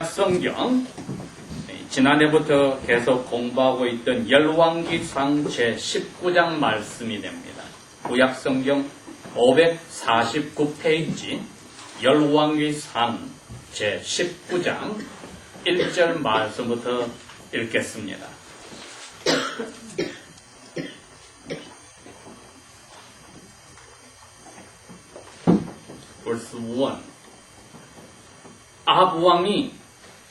성경 지난해부터 계속 공부하고 있던 열왕기상 제19장 말씀이 됩니다. 구약성경 549페이지 열왕기상 제19장 1절 말씀부터 읽겠습니다. Verse 1 아합 왕이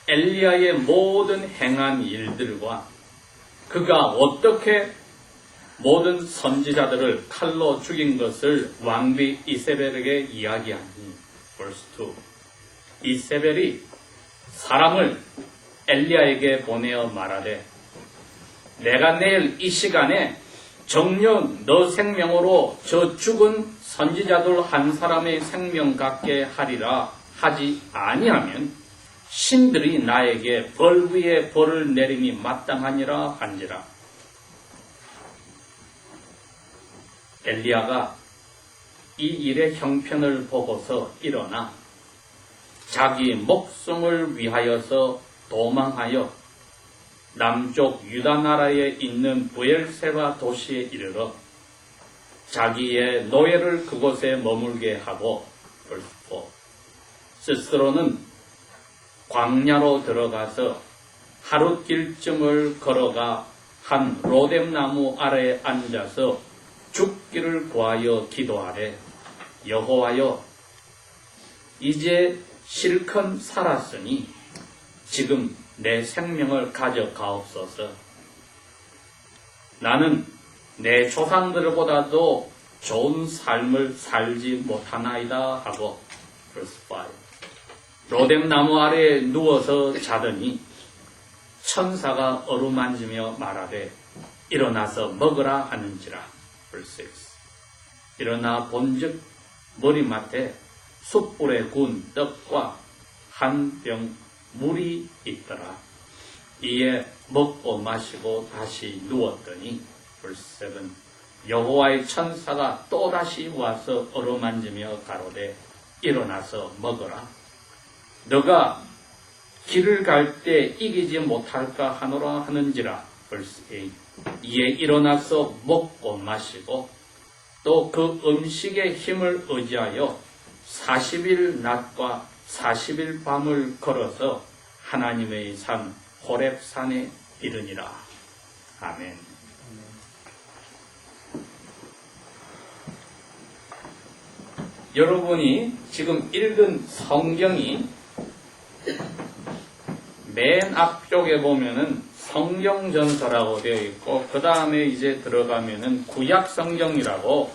엘리야의 모든 행한 일들과 그가 어떻게 모든 선지자들을 칼로 죽인 것을 왕비 이세벨에게 이야기하니 Verse 2 이세벨이 사람을 엘리야에게 보내어 말하되 내가 내일 이 시간에 정녕 너 생명으로 저 죽은 선지자들 한 사람의 생명 같게 하리라 하지 아니하면 신들이 나에게 벌 위에 벌을 내림이 마땅하니라 한지라. 엘리야가 이 일의 형편을 보고서 일어나 자기 목숨을 위하여서 도망하여 남쪽 유다 나라에 있는 부엘세바 도시에 이르러 자기의 노예를 그곳에 머물게 하고 스스로는 광야로 들어가서 하루 길쯤을 걸어가 한 로뎀나무 아래에 앉아서 죽기를 구하여 기도하되 여호와여 이제 실컷 살았으니 지금 내 생명을 가져가옵소서. 나는 내 조상들보다도 좋은 삶을 살지 못하나이다 하고 verse 5 로뎀나무 아래에 누워서 자더니 천사가 어루만지며 말하되 일어나서 먹으라 하는지라. verse 6 일어나 본즉 머리맡에 숯불에 구운 떡과 한 병 물이 있더라. 이에 먹고 마시고 다시 누웠더니 verse 7 여호와의 천사가 또다시 와서 어루만지며 가로되 일어나서 먹어라. 너가 길을 갈 때 이기지 못할까 하노라 하는지라. verse 8 이에 일어나서 먹고 마시고 또 그 음식의 힘을 의지하여 40일 낮과 40일 밤을 걸어서 하나님의 산 호렙산에 이르니라. 아멘. 여러분이 지금 읽은 성경이 맨 앞쪽에 보면은 성경전서라고 되어 있고 그 다음에 이제 들어가면은 구약성경이라고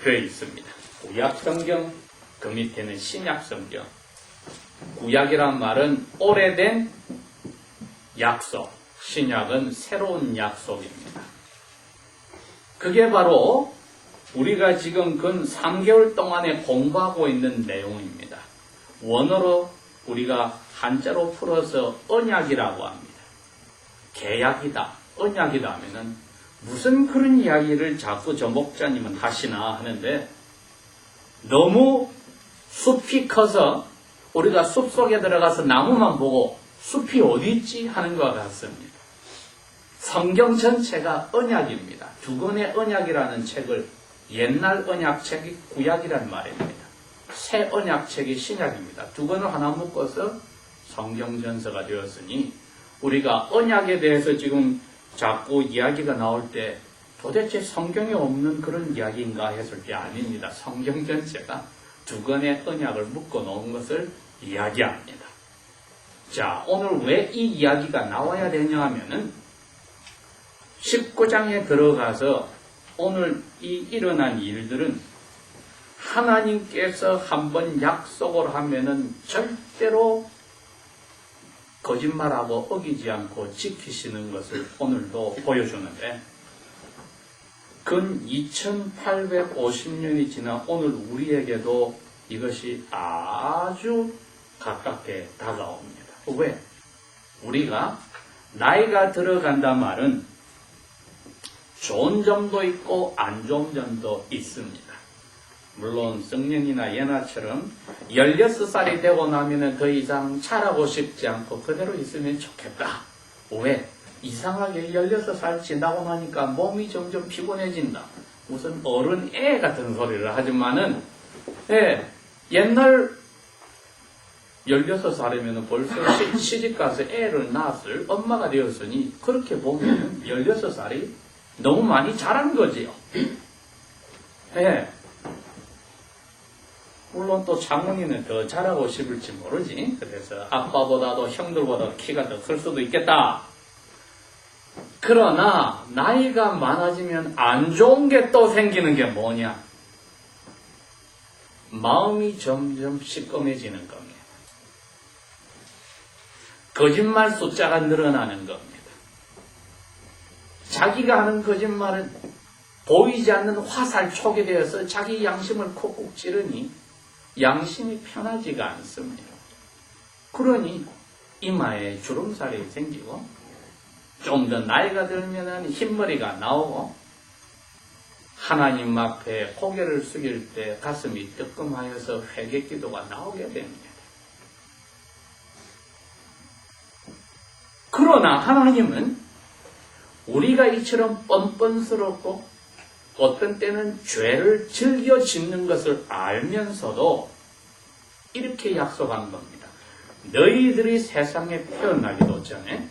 되어 있습니다. 구약성경, 그 밑에는 신약성경. 구약이란 말은 오래된 약속, 신약은 새로운 약속입니다. 그게 바로 우리가 지금 근 3개월 동안에 공부하고 있는 내용입니다. 원어로 우리가 한자로 풀어서 언약이라고 합니다. 계약이다, 언약이다 하면은 무슨 그런 이야기를 자꾸 저 목자님은 하시나 하는데 너무 숲이 커서 우리가 숲속에 들어가서 나무만 보고 숲이 어디 있지 하는 것 같습니다. 성경 전체가 언약입니다. 두 권의 언약이라는 책을 옛날 언약책이 구약이라는 말입니다. 새 언약책이 신약입니다. 두 권을 하나 묶어서 성경전서가 되었으니 우리가 언약에 대해서 지금 자꾸 이야기가 나올 때 도대체 성경에 없는 그런 이야기인가 했을 때 아닙니다. 성경 전체가 두 권의 언약을 묶어 놓은 것을 이야기합니다. 자, 오늘 왜 이 이야기가 나와야 되냐 하면은 19장에 들어가서 오늘 이 일어난 일들은 하나님께서 한번 약속을 하면은 절대로 거짓말하고 어기지 않고 지키시는 것을 오늘도 보여주는데 근 2850년이 지난 오늘 우리에게도 이것이 아주 가깝게 다가옵니다. 왜? 우리가 나이가 들어간단 말은 좋은 점도 있고 안 좋은 점도 있습니다. 물론 성년이나 예나처럼 16살이 되고 나면 더 이상 자라고 싶지 않고 그대로 있으면 좋겠다. 왜? 이상하게 16살 지나고 나니까 몸이 점점 피곤해진다. 무슨 어른 애 같은 소리를 하지만은, 옛날 16살이면 벌써 시집가서 애를 낳았을 엄마가 되었으니, 그렇게 보면 16살이 너무 많이 자란 거지요. 물론 또 장모님은 더 잘하고 싶을지 모르지. 그래서 아빠보다도 형들보다 키가 더 클 수도 있겠다. 그러나 나이가 많아지면 안 좋은 게 또 생기는 게 뭐냐? 마음이 점점 시꺼매지는 겁니다. 거짓말 숫자가 늘어나는 겁니다. 자기가 하는 거짓말은 보이지 않는 화살촉이 되어서 자기 양심을 콕콕 찌르니 양심이 편하지가 않습니다. 그러니 이마에 주름살이 생기고 좀 더 나이가 들면 흰머리가 나오고 하나님 앞에 고개를 숙일 때 가슴이 뜨끔하여서 회개기도가 나오게 됩니다. 그러나 하나님은 우리가 이처럼 뻔뻔스럽고 어떤 때는 죄를 즐겨 짓는 것을 알면서도 이렇게 약속한 겁니다. 너희들이 세상에 태어나기도 전에,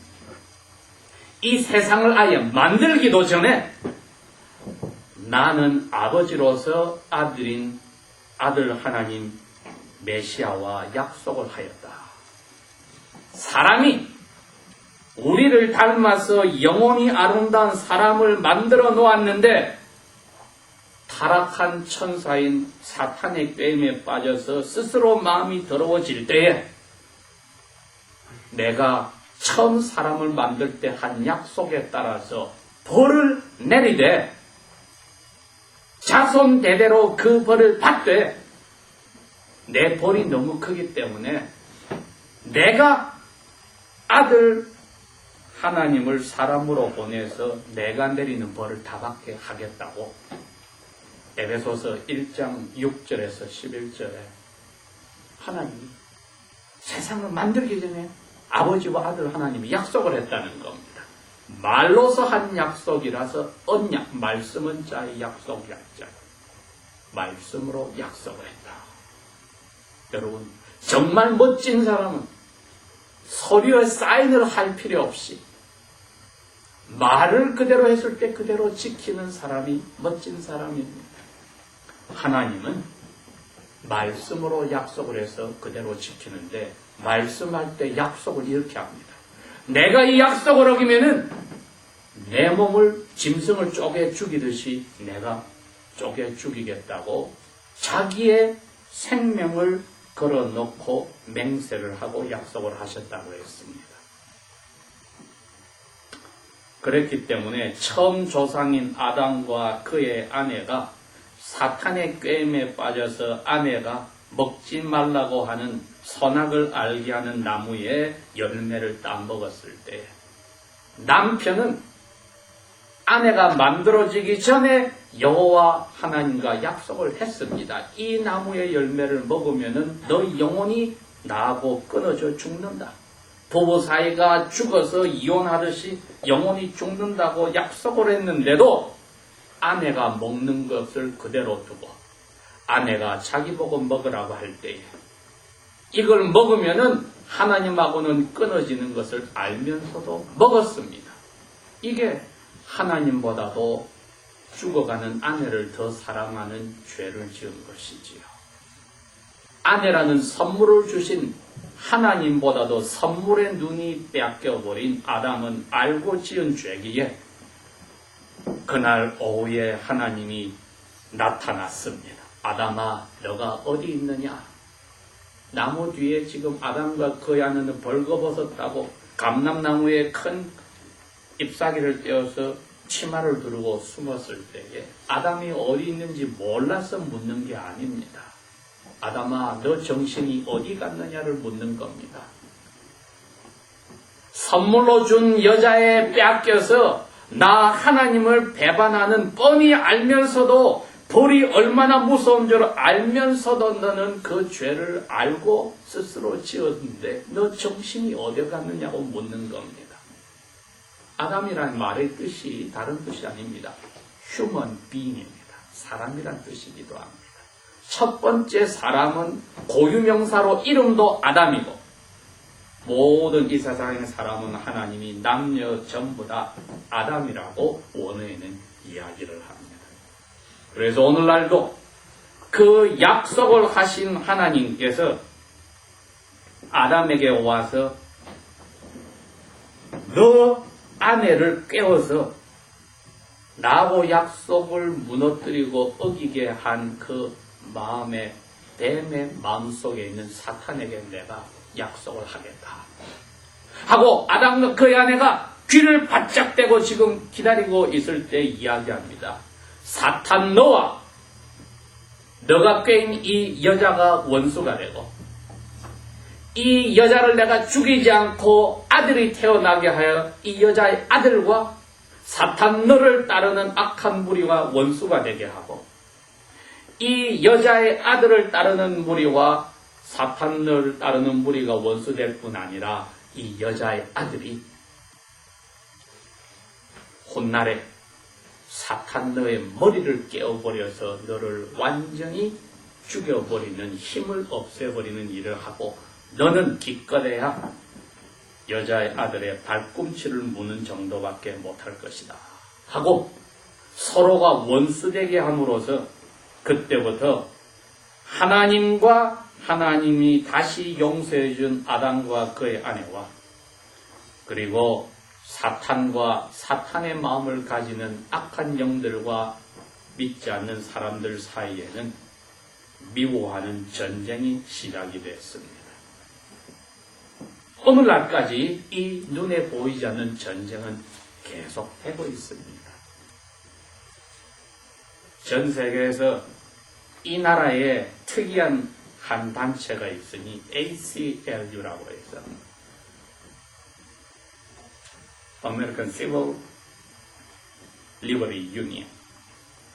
이 세상을 아예 만들기도 전에 나는 아버지로서 아들인 아들 하나님 메시아와 약속을 하였다. 사람이 우리를 닮아서 영원히 아름다운 사람을 만들어 놓았는데 타락한 천사인 사탄의 꾀임에 빠져서 스스로 마음이 더러워질 때에 내가 처음 사람을 만들 때 한 약속에 따라서 벌을 내리되 자손 대대로 그 벌을 받되 내 벌이 너무 크기 때문에 내가 아들 하나님을 사람으로 보내서 내가 내리는 벌을 다 받게 하겠다고 에베소서 1장 6절에서 11절에 하나님이 세상을 만들기 전에 아버지와 아들 하나님이 약속을 했다는 겁니다. 말로서 한 약속이라서 언약, 말씀은 자의 약속이 아니자. 말씀으로 약속을 했다. 여러분, 정말 멋진 사람은 서류에 사인을 할 필요 없이 말을 그대로 했을 때 그대로 지키는 사람이 멋진 사람입니다. 하나님은 말씀으로 약속을 해서 그대로 지키는데 말씀할 때 약속을 이렇게 합니다. 내가 이 약속을 어기면은 내 몸을 짐승을 쪼개 죽이듯이 내가 쪼개 죽이겠다고 자기의 생명을 걸어놓고 맹세를 하고 약속을 하셨다고 했습니다. 그렇기 때문에 처음 조상인 아담과 그의 아내가 사탄의 꾀임에 빠져서 아내가 먹지 말라고 하는 선악을 알게 하는 나무의 열매를 따먹었을 때 남편은 아내가 만들어지기 전에 여호와 하나님과 약속을 했습니다. 이 나무의 열매를 먹으면 너 영혼이 나하고 끊어져 죽는다. 부부 사이가 죽어서 이혼하듯이 영혼이 죽는다고 약속을 했는데도 아내가 먹는 것을 그대로 두고 아내가 자기 보고 먹으라고 할 때에 이걸 먹으면은 하나님하고는 끊어지는 것을 알면서도 먹었습니다. 이게 하나님보다도 죽어가는 아내를 더 사랑하는 죄를 지은 것이지요. 아내라는 선물을 주신 하나님보다도 선물의 눈이 뺏겨버린 아담은 알고 지은 죄기에 그날 오후에 하나님이 나타났습니다. 아담아, 너가 어디 있느냐? 나무 뒤에 지금 아담과 그 아내는 벌거벗었다고 감람나무에 큰 잎사귀를 떼어서 치마를 두르고 숨었을 때에 아담이 어디 있는지 몰라서 묻는 게 아닙니다. 아담아, 너 정신이 어디 갔느냐를 묻는 겁니다. 선물로 준 여자에 뺏겨서 나 하나님을 배반하는 뻔히 알면서도 벌이 얼마나 무서운 줄 알면서도 너는 그 죄를 알고 스스로 지었는데 너 정신이 어디 갔느냐고 묻는 겁니다. 아담이란 말의 뜻이 다른 뜻이 아닙니다. human being입니다. 사람이란 뜻이기도 합니다. 첫 번째 사람은 고유명사로 이름도 아담이고 모든 이 세상의 사람은 하나님이 남녀 전부 다 아담이라고 원어에는 이야기를 합니다. 그래서 오늘날도 그 약속을 하신 하나님께서 아담에게 와서 너 아내를 깨워서 나하고 약속을 무너뜨리고 어기게 한 그 마음의 뱀의 마음속에 있는 사탄에게 내가 약속을 하겠다 하고 아담과 그의 아내가 귀를 바짝 대고 지금 기다리고 있을 때 이야기합니다. 사탄 너와 너가 꾀인 이 여자가 원수가 되고 이 여자를 내가 죽이지 않고 아들이 태어나게 하여 이 여자의 아들과 사탄 너를 따르는 악한 무리와 원수가 되게 하고 이 여자의 아들을 따르는 무리와 사탄 너를 따르는 무리가 원수될 뿐 아니라 이 여자의 아들이 훗날에 사탄 너의 머리를 깨어버려서 너를 완전히 죽여버리는 힘을 없애버리는 일을 하고 너는 기껏해야 여자의 아들의 발꿈치를 무는 정도밖에 못할 것이다 하고 서로가 원수되게 함으로써 그때부터 하나님과 하나님이 다시 용서해 준 아담과 그의 아내와 그리고 사탄과 사탄의 마음을 가지는 악한 영들과 믿지 않는 사람들 사이에는 미워하는 전쟁이 시작이 됐습니다. 오늘날까지 이 눈에 보이지 않는 전쟁은 계속되고 있습니다. 전 세계에서 이 나라에 특이한 한 단체가 있으니 ACLU라고 해서 American Civil Liberty Union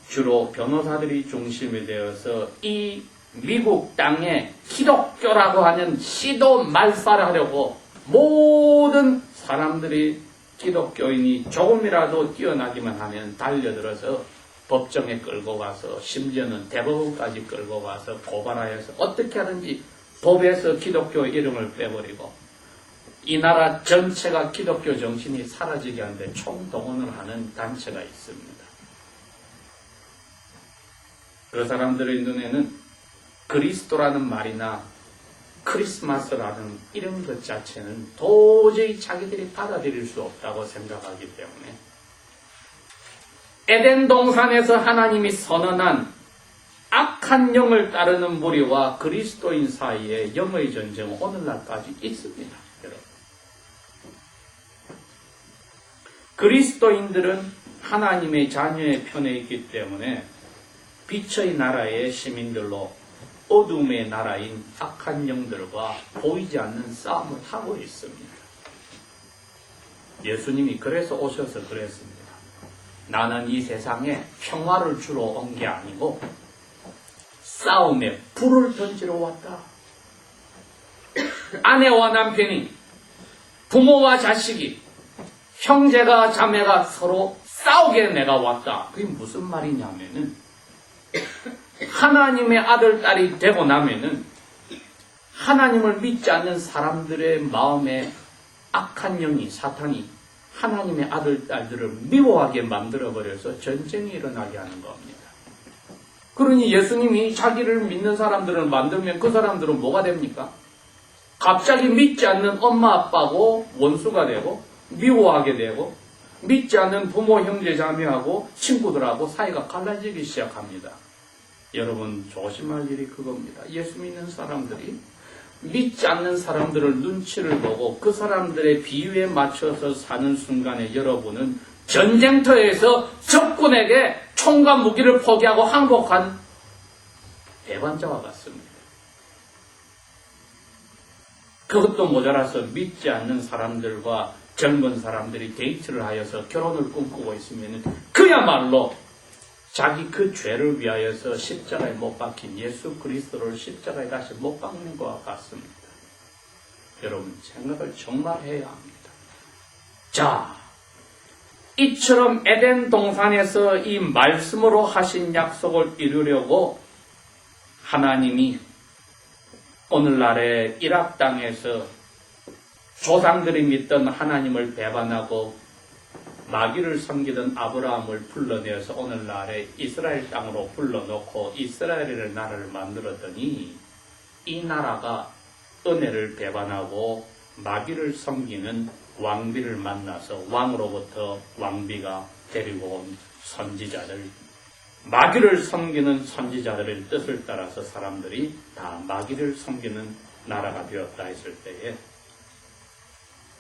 주로 변호사들이 중심이 되어서 이 미국 땅에 기독교라고 하는 시도 말살을 하려고 모든 사람들이 기독교인이 조금이라도 뛰어나기만 하면 달려들어서 법정에 끌고 가서 심지어는 대법원까지 끌고 가서 고발하여서 어떻게 하든지 법에서 기독교 이름을 빼버리고 이 나라 전체가 기독교 정신이 사라지게 하는데 총동원을 하는 단체가 있습니다. 그 사람들의 눈에는 그리스도라는 말이나 크리스마스라는 이런 것 자체는 도저히 자기들이 받아들일 수 없다고 생각하기 때문에 에덴 동산에서 하나님이 선언한 악한 영을 따르는 무리와 그리스도인 사이에 영의 전쟁은 오늘날까지 있습니다. 여러분. 그리스도인들은 하나님의 자녀의 편에 있기 때문에 빛의 나라의 시민들로 어둠의 나라인 악한 영들과 보이지 않는 싸움을 하고 있습니다. 예수님이 그래서 오셔서 그랬습니다. 나는 이 세상에 평화를 주러 온 게 아니고 싸움에 불을 던지러 왔다. 아내와 남편이, 부모와 자식이, 형제가 자매가 서로 싸우게 내가 왔다. 그게 무슨 말이냐면은 하나님의 아들, 딸이 되고 나면은 하나님을 믿지 않는 사람들의 마음에 악한 영이, 사탄이 하나님의 아들, 딸들을 미워하게 만들어버려서 전쟁이 일어나게 하는 겁니다. 그러니 예수님이 자기를 믿는 사람들을 만들면 그 사람들은 뭐가 됩니까? 갑자기 믿지 않는 엄마, 아빠하고 원수가 되고 미워하게 되고 믿지 않는 부모, 형제, 자매하고 친구들하고 사이가 갈라지기 시작합니다. 여러분 조심할 일이 그겁니다. 예수 믿는 사람들이 믿지 않는 사람들을 눈치를 보고 그 사람들의 비유에 맞춰서 사는 순간에 여러분은 전쟁터에서 적군에게 총과 무기를 포기하고 항복한 배반자와 같습니다. 그것도 모자라서 믿지 않는 사람들과 젊은 사람들이 데이트를 하여서 결혼을 꿈꾸고 있으면 그야말로 자기 그 죄를 위하여서 십자가에 못 박힌 예수 그리스도를 십자가에 다시 못 박는 것과 같습니다. 여러분 생각을 정말 해야 합니다. 자, 이처럼 에덴 동산에서 이 말씀으로 하신 약속을 이루려고 하나님이 오늘날의 이락 땅에서 조상들이 믿던 하나님을 배반하고 마귀를 섬기던 아브라함을 불러내어서 오늘날의 이스라엘 땅으로 불러놓고 이스라엘의 나라를 만들었더니 이 나라가 은혜를 배반하고 마귀를 섬기는 왕비를 만나서 왕으로부터 왕비가 데리고 온 선지자들, 마귀를 섬기는 선지자들의 뜻을 따라서 사람들이 다 마귀를 섬기는 나라가 되었다 했을 때에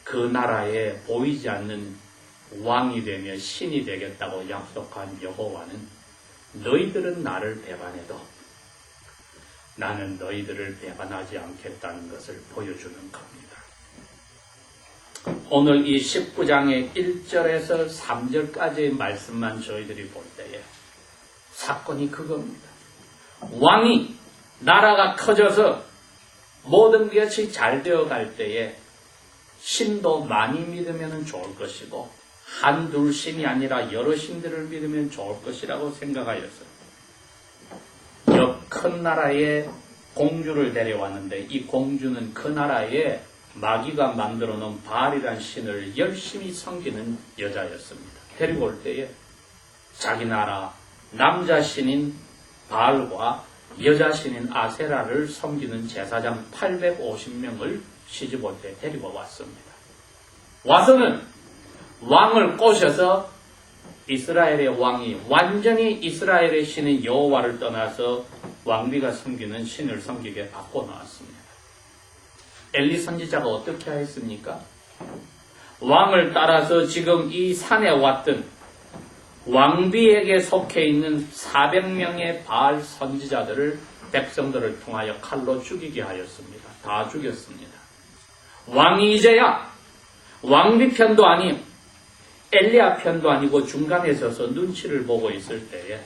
그 나라에 보이지 않는 왕이 되며 신이 되겠다고 약속한 여호와는 너희들은 나를 배반해도 나는 너희들을 배반하지 않겠다는 것을 보여주는 겁니다. 오늘 이 19장의 1절에서 3절까지의 말씀만 저희들이 볼 때에 사건이 그겁니다. 왕이 나라가 커져서 모든 것이 잘 되어갈 때에 신도 많이 믿으면 좋을 것이고 한둘 신이 아니라 여러 신들을 믿으면 좋을 것이라고 생각하였어요. 큰 나라에 공주를 데려왔는데 이 공주는 그 나라에 마귀가 만들어 놓은 바알이란 신을 열심히 섬기는 여자였습니다. 데리고 올 때에 자기 나라 남자 신인 바알과 여자 신인 아세라를 섬기는 제사장 850명을 시집올 때 데리고 왔습니다. 와서는 왕을 꼬셔서 이스라엘의 왕이 완전히 이스라엘의 신인 여호와를 떠나서 왕비가 섬기는 신을 섬기게 바꿔놓았습니다. 엘리 선지자가 어떻게 하였습니까? 왕을 따라서 지금 이 산에 왔던 왕비에게 속해 있는 400명의 바알 선지자들을 백성들을 통하여 칼로 죽이게 하였습니다. 다 죽였습니다. 왕이 이제야 왕비 편도 아니요 엘리야 편도 아니고 중간에 서서 눈치를 보고 있을 때에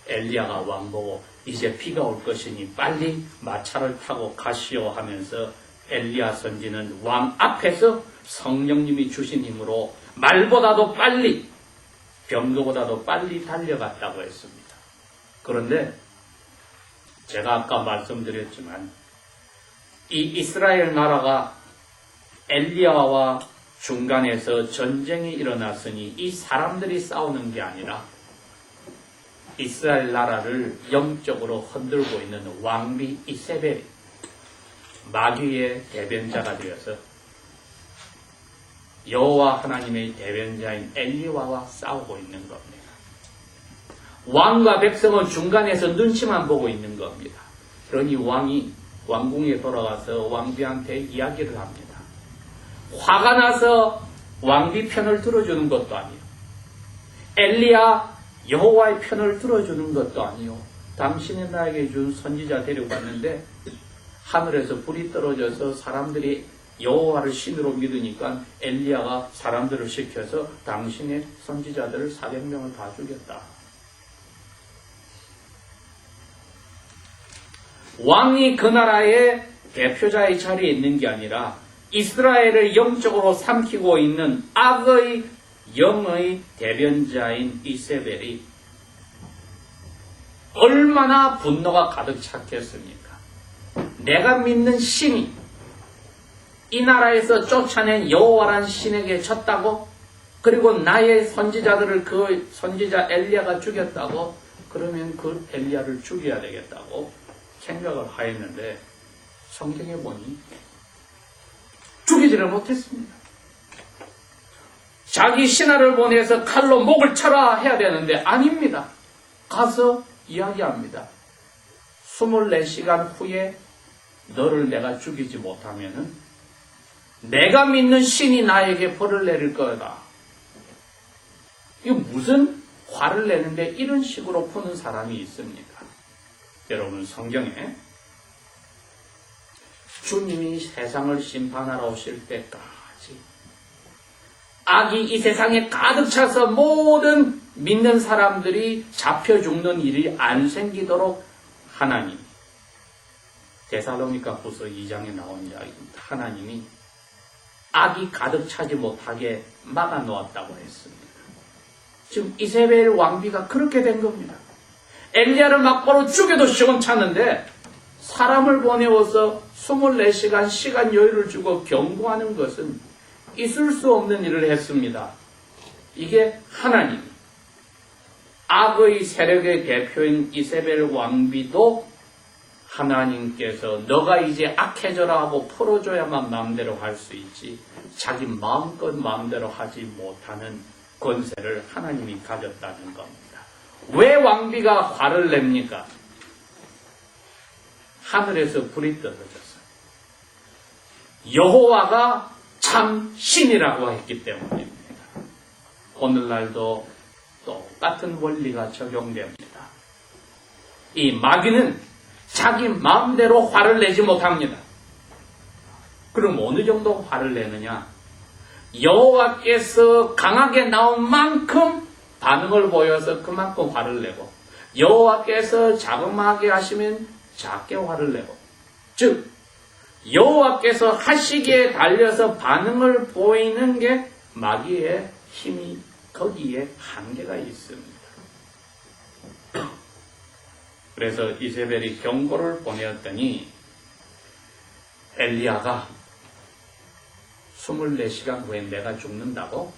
엘리야가 왕 보고 이제 비가 올 것이니 빨리 마차를 타고 가시오 하면서 엘리야 선지는 왕 앞에서 성령님이 주신 힘으로 말보다도 빨리 병거보다도 빨리 달려갔다고 했습니다. 그런데 제가 아까 말씀드렸지만 이 이스라엘 나라가 엘리야와 중간에서 전쟁이 일어났으니 이 사람들이 싸우는 게 아니라 이스라엘 나라를 영적으로 흔들고 있는 왕비 이세벨이 마귀의 대변자가 되어서 여호와 하나님의 대변자인 엘리야와 싸우고 있는 겁니다. 왕과 백성은 중간에서 눈치만 보고 있는 겁니다. 그러니 왕이 왕궁에 돌아가서 왕비한테 이야기를 합니다. 화가 나서 왕비 편을 들어주는 것도 아니요. 엘리야 여호와의 편을 들어주는 것도 아니요. 당신이 나에게 준 선지자 데려갔는데 하늘에서 불이 떨어져서 사람들이 여호와를 신으로 믿으니까 엘리야가 사람들을 시켜서 당신의 선지자들을 400명을 다 죽였다. 왕이 그 나라의 대표자의 자리에 있는 게 아니라 이스라엘을 영적으로 삼키고 있는 악의 영의 대변자인 이세벨이 얼마나 분노가 가득 찼겠습니까? 내가 믿는 신이 이 나라에서 쫓아낸 여호와란 신에게 졌다고? 그리고 나의 선지자들을 그 선지자 엘리야가 죽였다고? 그러면 그 엘리야를 죽여야 되겠다고 생각을 하였는데 성경에 보니 죽이지를 못했습니다. 자기 신하를 보내서 칼로 목을 쳐라 해야 되는데 아닙니다. 가서 이야기합니다. 24시간 후에 너를 내가 죽이지 못하면은 내가 믿는 신이 나에게 벌을 내릴 거다. 이거 무슨 화를 내는데 이런 식으로 푸는 사람이 있습니까? 여러분 성경에 주님이 세상을 심판하러 오실 때까지 악이 이 세상에 가득 차서 모든 믿는 사람들이 잡혀 죽는 일이 안 생기도록 하나님, 데살로니가후서 2장에 나온 이야기입니다. 하나님이 악이 가득 차지 못하게 막아놓았다고 했습니다. 지금 이세벨 왕비가 그렇게 된 겁니다. 엘리야를 막바로 죽여도 시원찮은데 사람을 보내어서 24시간 시간 여유를 주고 경고하는 것은 있을 수 없는 일을 했습니다. 이게 하나님, 악의 세력의 대표인 이세벨 왕비도 하나님께서 너가 이제 악해져라 하고 풀어줘야만 마음대로 할 수 있지 자기 마음껏 마음대로 하지 못하는 권세를 하나님이 가졌다는 겁니다. 왜 왕비가 화를 냅니까? 하늘에서 불이 떨어졌어요. 여호와가 참 신이라고 했기 때문입니다. 오늘날도 똑같은 원리가 적용됩니다. 이 마귀는 자기 마음대로 화를 내지 못합니다. 그럼 어느 정도 화를 내느냐? 여호와께서 강하게 나온 만큼 반응을 보여서 그만큼 화를 내고, 여호와께서 자그마하게 하시면 작게 화를 내고, 즉 여호와께서 하시기에 달려서 반응을 보이는 게 마귀의 힘이 거기에 한계가 있습니다. 그래서 이세벨이 경고를 보내었더니 엘리야가 24시간 후에 내가 죽는다고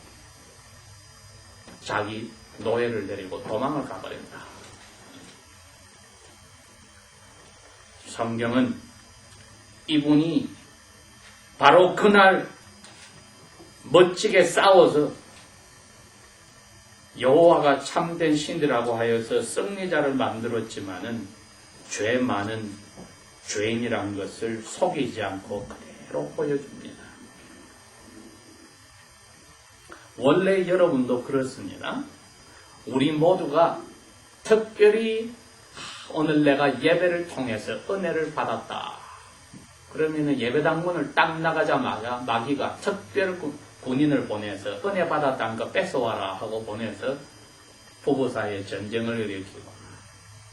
자기 노예를 데리고 도망을 가버린다. 성경은 이분이 바로 그날 멋지게 싸워서 여호와가 참된 신이라고 하여서 승리자를 만들었지만은 죄 많은 죄인이란 것을 속이지 않고 그대로 보여줍니다. 원래 여러분도 그렇습니다. 우리 모두가 특별히 오늘 내가 예배를 통해서 은혜를 받았다. 그러면은 예배당문을 딱 나가자마자 마귀가 특별 군인을 보내서 은혜 받았다는 거 뺏어와라 하고 보내서 부부 사이에 전쟁을 일으키고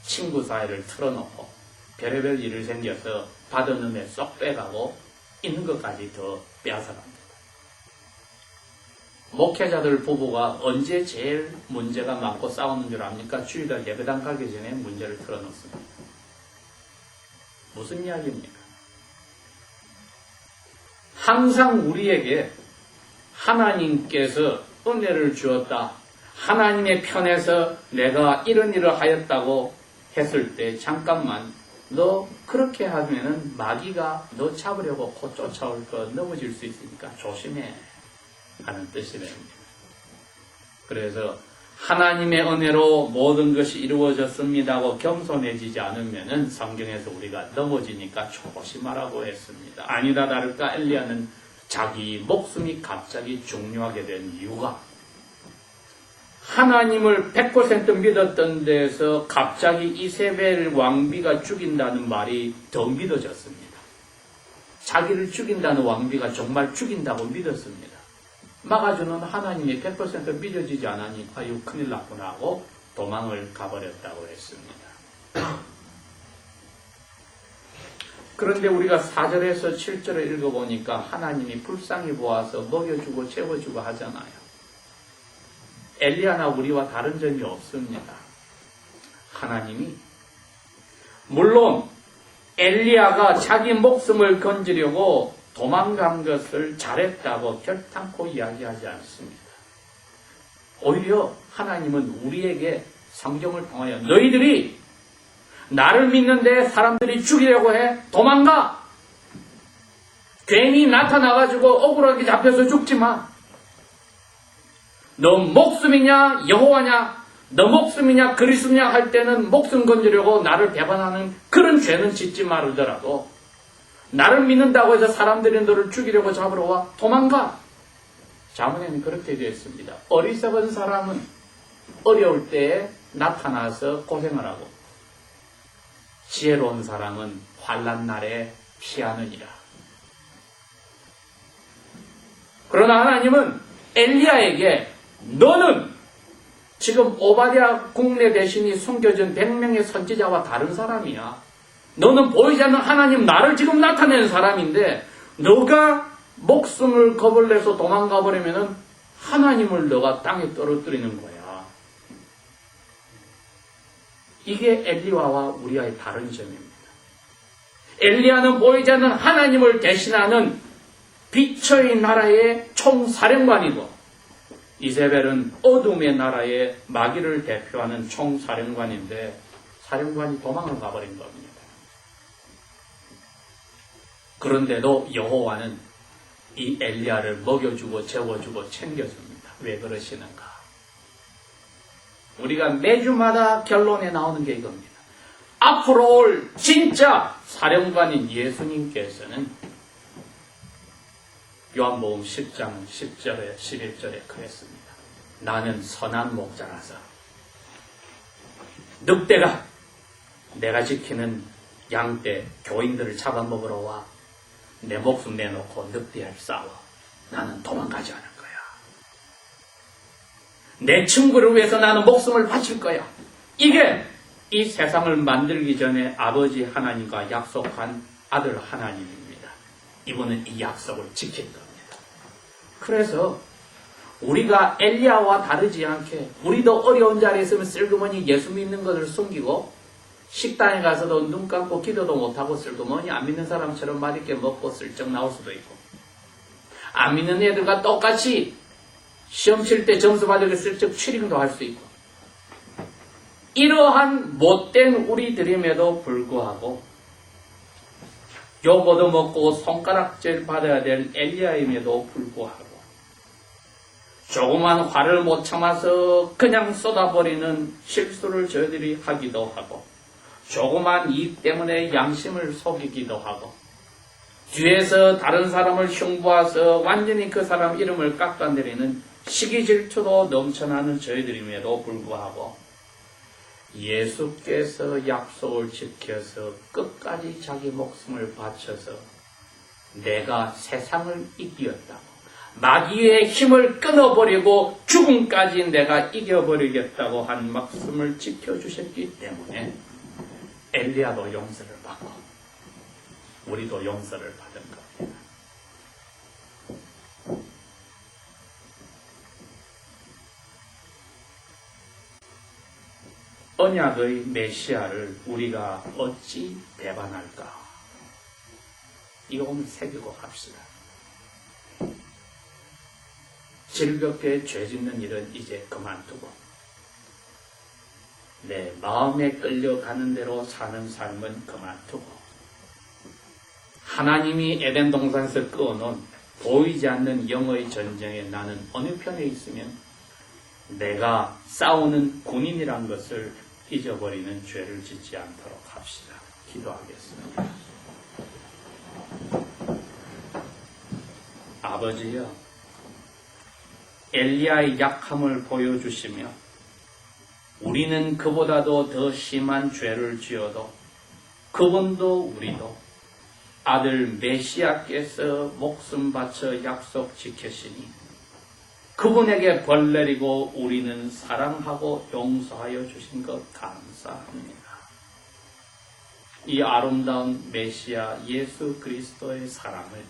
친구 사이를 틀어놓고 별의별 일을 생겨서 받은 은혜 쏙 빼가고 있는 것까지 더 빼앗아갑니다. 목회자들 부부가 언제 제일 문제가 많고 싸우는 줄 압니까? 주일날 예배당 가기 전에 문제를 틀어놓습니다. 무슨 이야기입니까? 항상 우리에게 하나님께서 은혜를 주었다. 하나님의 편에서 내가 이런 일을 하였다고 했을 때 잠깐만 너 그렇게 하면은 마귀가 너 잡으려고 곧 쫓아올 거 넘어질 수 있으니까 조심해 하는 뜻이 됩니다. 그래서 하나님의 은혜로 모든 것이 이루어졌습니다 하고 겸손해지지 않으면은 성경에서 우리가 넘어지니까 조심하라고 했습니다. 아니다 다를까 엘리야는 자기 목숨이 갑자기 중요하게 된 이유가 하나님을 100% 믿었던 데에서 갑자기 이세벨 왕비가 죽인다는 말이 더 믿어졌습니다. 자기를 죽인다는 왕비가 정말 죽인다고 믿었습니다. 막아주는 하나님이 100% 믿어지지 않으니 아유 큰일 났구나 하고 도망을 가버렸다고 했습니다. 그런데 우리가 4절에서 7절을 읽어보니까 하나님이 불쌍히 보아서 먹여주고 채워주고 하잖아요. 엘리야나 우리와 다른 점이 없습니다. 하나님이 물론 엘리야가 자기 목숨을 건지려고 도망간 것을 잘했다고 결탄코 이야기하지 않습니다. 오히려 하나님은 우리에게 성경을 통하여 너희들이 나를 믿는데 사람들이 죽이려고 해? 도망가! 괜히 나타나가지고 억울하게 잡혀서 죽지 마. 너 목숨이냐 여호와냐 너 목숨이냐 그리스도냐 할 때는 목숨 건지려고 나를 배반하는 그런 죄는 짓지 말으더라도 나를 믿는다고 해서 사람들이 너를 죽이려고 잡으러 와 도망가. 자문에는 그렇게 되어 있습니다. 어리석은 사람은 어려울 때에 나타나서 고생을 하고 지혜로운 사람은 환난 날에 피하느니라. 그러나 하나님은 엘리야에게 너는 지금 오바댜 국내 대신이 숨겨진 100명의 선지자와 다른 사람이야. 너는 보이지 않는 하나님 나를 지금 나타내는 사람인데 너가 목숨을 겁을 내서 도망가 버리면은 하나님을 너가 땅에 떨어뜨리는 거야. 이게 엘리야와 우리와의 다른 점입니다. 엘리야는 보이지 않는 하나님을 대신하는 빛의 나라의 총사령관이고 이세벨은 어둠의 나라의 마귀를 대표하는 총사령관인데 사령관이 도망을 가버린 겁니다. 그런데도 여호와는 이 엘리야를 먹여주고 재워주고 챙겨줍니다. 왜 그러시는가? 우리가 매주마다 결론에 나오는 게 이겁니다. 앞으로 올 진짜 사령관인 예수님께서는 요한복음 10장 10절에 11절에 그랬습니다. 나는 선한 목자라서 늑대가 내가 지키는 양떼 교인들을 잡아먹으러 와 내 목숨 내놓고 늑대를 싸워. 나는 도망가지 않을 거야. 내 친구를 위해서 나는 목숨을 바칠 거야. 이게 이 세상을 만들기 전에 아버지 하나님과 약속한 아들 하나님입니다. 이분은 이 약속을 지킬 겁니다. 그래서 우리가 엘리야와 다르지 않게 우리도 어려운 자리에 있으면 쓸그머니 예수 믿는 것을 숨기고 식당에 가서도 눈 감고 기도도 못하고 쓸그머니 안 믿는 사람처럼 맛있게 먹고 슬쩍 나올 수도 있고 안 믿는 애들과 똑같이 시험 칠 때 점수 받으려 슬쩍 추링도 할 수 있고 이러한 못된 우리들임에도 불구하고 욕 얻어먹고 손가락질 받아야 될 엘리야임에도 불구하고 조그만 화를 못 참아서 그냥 쏟아버리는 실수를 저희들이 하기도 하고 조그만 이익 때문에 양심을 속이기도 하고 뒤에서 다른 사람을 흉보아서 완전히 그 사람 이름을 깎아내리는 시기 질투도 넘쳐나는 저희들임에도 불구하고 예수께서 약속을 지켜서 끝까지 자기 목숨을 바쳐서 내가 세상을 이겼다고 마귀의 힘을 끊어버리고 죽음까지 내가 이겨버리겠다고 한 말씀을 지켜주셨기 때문에 엘리야도 용서를 받고 우리도 용서를 받은 겁니다. 언약의 메시아를 우리가 어찌 배반할까? 이거 오늘 새기고 갑시다. 즐겁게 죄 짓는 일은 이제 그만두고 내 마음에 끌려가는 대로 사는 삶은 그만두고 하나님이 에덴 동산에서 끄어놓은 보이지 않는 영의 전쟁에 나는 어느 편에 있으면 내가 싸우는 군인이란 것을 잊어버리는 죄를 짓지 않도록 합시다. 기도하겠습니다. 아버지여, 엘리야의 약함을 보여주시며 우리는 그보다도 더 심한 죄를 지어도 그분도 우리도 아들 메시아께서 목숨 바쳐 약속 지키시니 그분에게 벌 내리고 우리는 사랑하고 용서하여 주신 것 감사합니다. 이 아름다운 메시아 예수 그리스도의 사랑을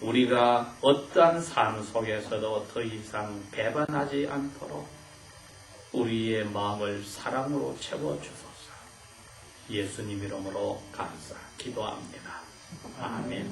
우리가 어떠한 삶 속에서도 더 이상 배반하지 않도록 우리의 마음을 사랑으로 채워주소서. 예수님 이름으로 감사 기도합니다. 아멘.